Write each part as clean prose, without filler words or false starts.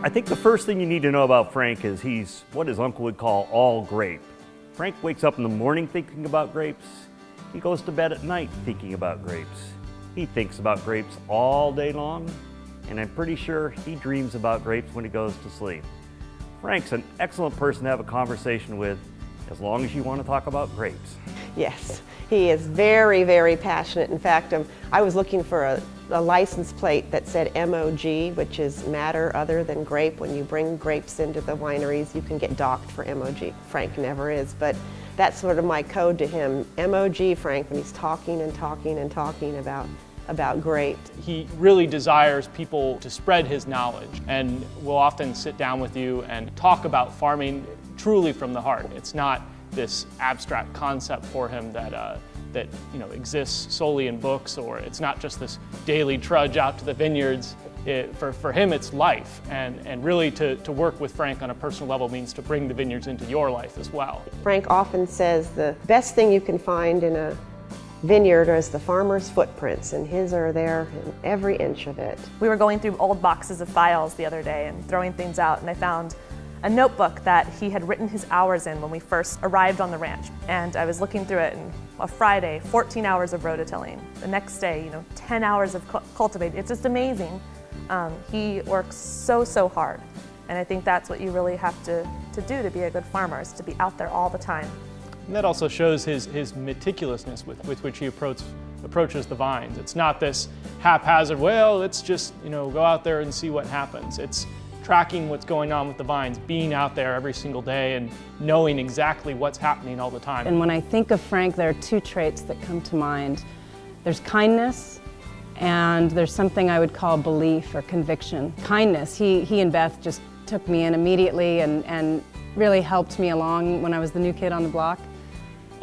I think the first thing you need to know about Frank is he's what his uncle would call all grape. Frank wakes up in the morning thinking about grapes. He goes to bed at night thinking about grapes. He thinks about grapes all day long, and I'm pretty sure he dreams about grapes when he goes to sleep. Frank's an excellent person to have a conversation with, as long as you want to talk about grapes. Yes, he is very, very passionate. In fact, I was looking for a license plate that said MOG, which is matter other than grape. When you bring grapes into the wineries, you can get docked for MOG. Frank never is, but that's sort of my code to him. MOG Frank, when he's talking and talking and talking about grapes. He really desires people to spread his knowledge, and will often sit down with you and talk about farming truly from the heart. It's not this abstract concept for him that exists solely in books, or it's not just this daily trudge out to the vineyards. For him, it's life, and really to work with Frank on a personal level means to bring the vineyards into your life as well. Frank often says the best thing you can find in a vineyard is the farmer's footprints, and his are there in every inch of it. We were going through old boxes of files the other day and throwing things out, and I found a notebook that he had written his hours in when we first arrived on the ranch. And I was looking through it, and a Friday, 14 hours of rototilling. The next day, 10 hours of cultivating. It's just amazing. He works so hard. And I think that's what you really have to do to be a good farmer, is to be out there all the time. And that also shows his meticulousness with which he approaches the vines. It's not this haphazard, well, let's just go out there and see what happens. It's tracking what's going on with the vines, being out there every single day and knowing exactly what's happening all the time. And when I think of Frank, there are two traits that come to mind. There's kindness, and there's something I would call belief or conviction. Kindness, he and Beth just took me in immediately and really helped me along when I was the new kid on the block.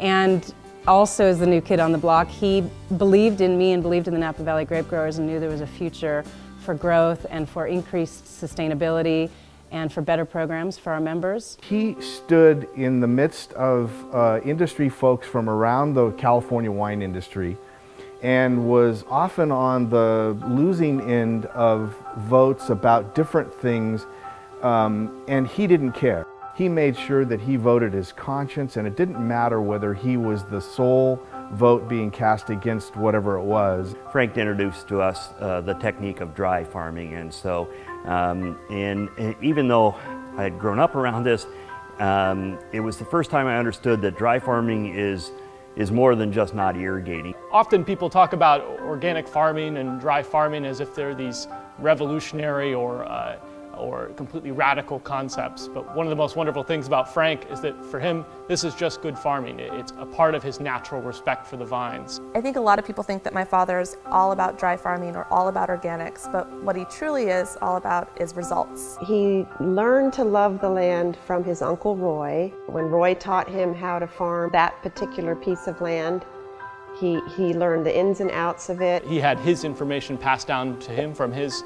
And also as the new kid on the block, he believed in me and believed in the Napa Valley Grapegrowers and knew there was a future for growth and for increased sustainability and for better programs for our members. He stood in the midst of industry folks from around the California wine industry and was often on the losing end of votes about different things, and he didn't care. He made sure that he voted his conscience, and it didn't matter whether he was the sole vote being cast against whatever it was. Frank introduced to us the technique of dry farming, and so and even though I had grown up around this, it was the first time I understood that dry farming is more than just not irrigating. Often people talk about organic farming and dry farming as if they're these revolutionary or completely radical concepts. But one of the most wonderful things about Frank is that for him, this is just good farming. It's a part of his natural respect for the vines. I think a lot of people think that my father is all about dry farming or all about organics, but what he truly is all about is results. He learned to love the land from his Uncle Roy. When Roy taught him how to farm that particular piece of land, he learned the ins and outs of it. He had his information passed down to him from his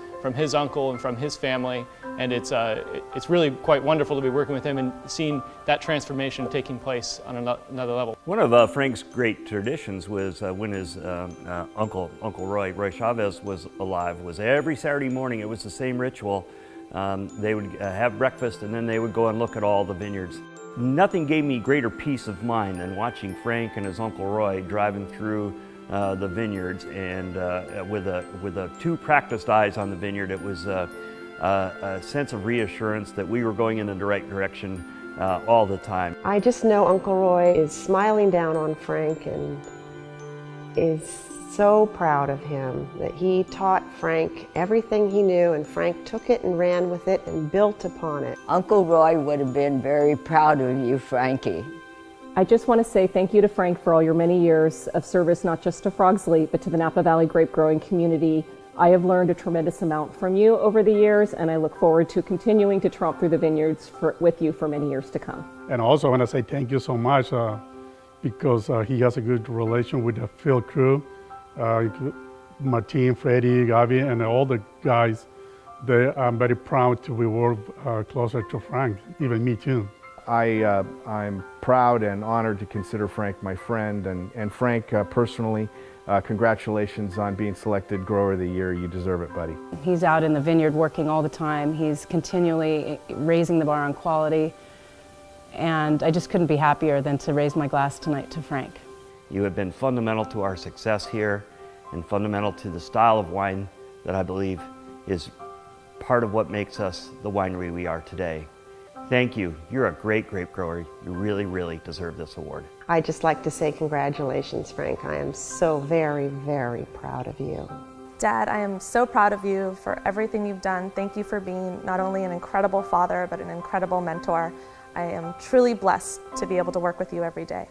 uncle and from his family, and it's really quite wonderful to be working with him and seeing that transformation taking place on another level. One of Frank's great traditions was when his Uncle Roy Chavez was alive, was every Saturday morning it was the same ritual. They would have breakfast and then they would go and look at all the vineyards. Nothing gave me greater peace of mind than watching Frank and his Uncle Roy driving through the vineyards, and with two practiced eyes on the vineyard, it was a sense of reassurance that we were going in the right direction all the time. I just know Uncle Roy is smiling down on Frank and is so proud of him that he taught Frank everything he knew, and Frank took it and ran with it and built upon it. Uncle Roy would have been very proud of you, Frankie. I just want to say thank you to Frank for all your many years of service, not just to Frogs Leap, but to the Napa Valley grape growing community. I have learned a tremendous amount from you over the years, and I look forward to continuing to tromp through the vineyards with you for many years to come. And also I want to say thank you so much because he has a good relation with the field crew. Martin, Freddie, Gavi, and all the guys. I'm very proud to be work closer to Frank, even me too. I'm proud and honored to consider Frank my friend, and Frank personally Congratulations on being selected Grower of the Year. You deserve it, buddy. He's out in the vineyard working all the time. He's continually raising the bar on quality. And I just couldn't be happier than to raise my glass tonight to Frank. You have been fundamental to our success here and fundamental to the style of wine that I believe is part of what makes us the winery we are today. Thank you. You're a great grape grower. You really, really deserve this award. I'd just like to say congratulations, Frank. I am so very, very proud of you. Dad, I am so proud of you for everything you've done. Thank you for being not only an incredible father, but an incredible mentor. I am truly blessed to be able to work with you every day.